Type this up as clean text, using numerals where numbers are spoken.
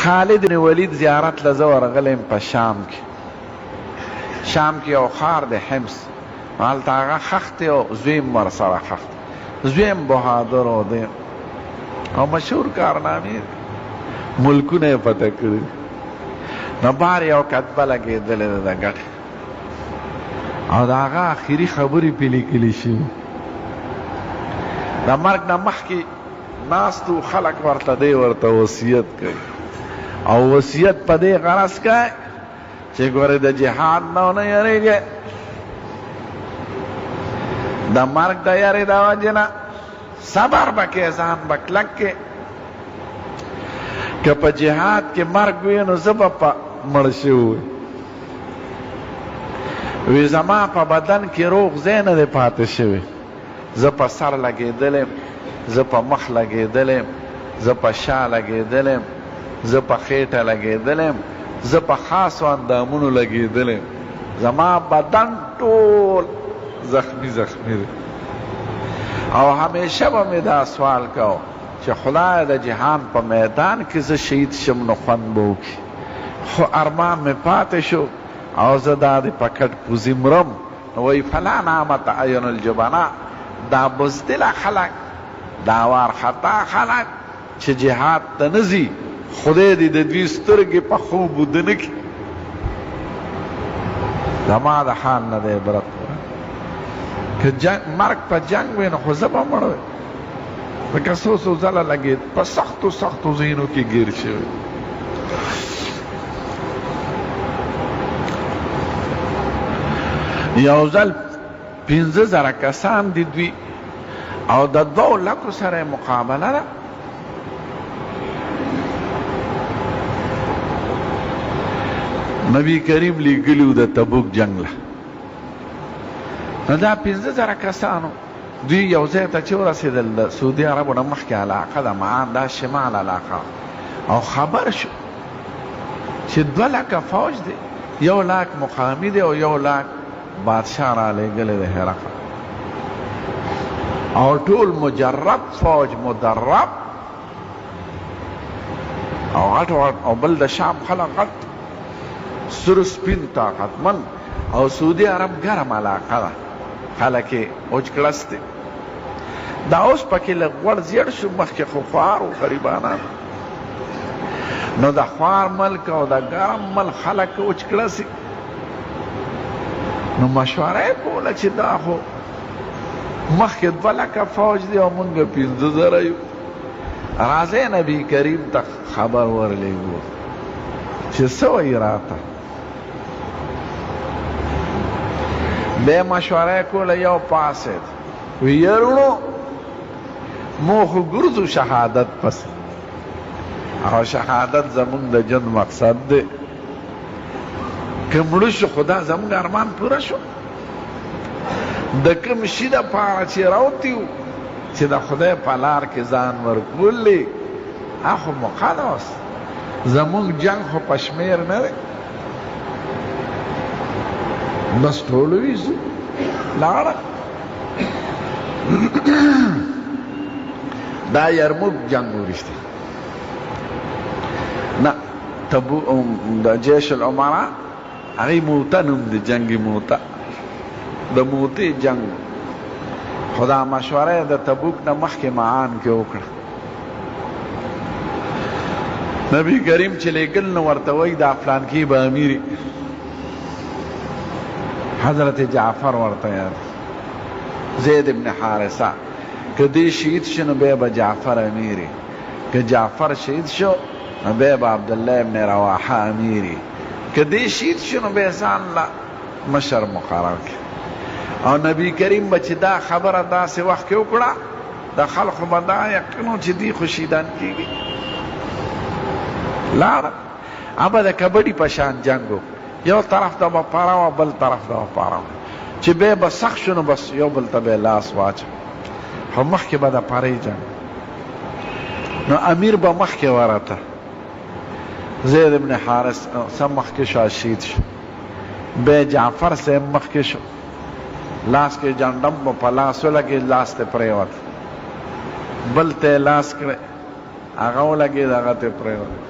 خالد بن ولید زیارت لزه ورغلیم په شام کې یو ښار دی حمص، هلته هغه خښ دی او زویم ورسره خښ دی. زویم بهادر او دی او مشهور کارنامې ملکونه یې فتح کړي. نو بار یو کتبه لګېدلې ده د ګټې او د هغه آخري خبرې پې لیکلي شوي. د مرګ نه مخکې ناستو خلک ورته دی ورته وصیت کوي او وصیت په دې غرض کوي چې ګورې د جهاد نه ونه یېرېږې، د مرګ د یارې د وجې نه صبر به کې ځان به کلک کې. که په جهاد کې مرګ وي نو زه به په مړ شوی وي، زما په بدن کې روغ ځای نه دی پاتې شوی. زه په سر لګېدلی، زه په مخ لګېدلی، زه په شا لګېدلی، زه په خېټه لګېدلی، زه په خاصو اندامونو لګېدلی، زما بدن ټول زخمی دی. او همیشه به مې دا سوال کو چې خدای د جهان په میدان کې زه شهید شم نو خوند به وکړي، خو ارمان مې پاتې شو او زه دا د په کټ پوزي مرم. نو وایي فلا نامت عین الجبنا، دا بزدله خلک، دا وارخطا خلک چې جهاد ته نه ځي، خدای دې د دوی سترګې په خوب وده نه کړي. زما د حال نه دی عبرت. که مرګ په جنگ وي نو خو زه به مړ وی، لکه څو ځله لګېد په سختو ځایونو کې ګیر شوی. یو ځل 15,000 کسان دي دوی او د 2 لکو سره مقابله ده. نبی کریم لیږلي د تبوک جنگ له. نو دا 15,000 کسانو دوی یو ځای ته چې ورسېدل، د سعودي عربو نه مخکې علاقه ده معان، دا شمال علاقه، او خبر شو چې 2 لکه فوج دی، 1 لاک مقامی دی او 1 لاک بادشاه را لېږلی دی هرقل، او ټول مجرب فوج مدرب او غټ او بل د شام خلک غټ سر سپین طاقتمن، او سعودي عرب ګرم علاقه ده، خلک یې اوچکړس دي. دا اوس پکې لږ غوړ زیړ شو، مخکې خو خوار و غریبانان. نو د خوار ملک او د ګرم ملک خلک اوچکړسي. نو مشوره یې کوله چې دا خو مخکې 2 لکه فوج دی او مونږ 15,000 یو، راځئ نبي کریم ته خبر ورلېږو چې څه وایي راته. بیا مشوره کوله، یو پاسېد وی یارونو مو خو ګرځو شهادت پسې، او شهادت زمونږ د ژوند مقصد دی، که مړه شو خدا زمونږ ارمان پوره شو. د کوم شي دپاره چې راوتي وو چې د خدای په لار کې ځان ورکولې، هغه مقدس زمونږ جنگ خو په شمېر نه دی، بس ټول ویزو لاړه. دا یرموک جنگ ورشته نه تبو د جیش العمرا، هغې موته نوم دی، جنگ موته، د موتې جنگ. خدا مشوره د تبوک نه مخکې معان کې وکړه. نبی کریم چې لیکل نو ورته وایي دا فلانکي به امیري، حضرت جعفر ورته یاد، زید ابن حارثه، که دی شهید شو نو بیا به جعفر امیری، که جعفر شهید شو نو بیا به عبدالله ابن رواحه امیری، که دی شهید شو نو بیا ځان له مشر مقرر کړي. او نبی کریم به چې دا خبره داسې وخت کې وکړه، د خلقو به دا یقین و چې دی خو شهیدان کېږي. لاړه ابه د کبډي په شان جنګ و، یو طرف ته به پاره وه بل طرف ته به پاره وه، چې بیا به سخت شو نو بس یو بل ته به لاس واچو، خو مخکې به د پرې جنګ. نو امیر به مخکې ورته، زید ابن حارث سم مخکې شو شهید شو، بیا جعفر صاحب مخکې شو، لاس کې جنډم به په لاس ولګېد، لاس ته پرېوت، بل ته یې لاس کړی هغه ولګېد، هغه ته پرېوت.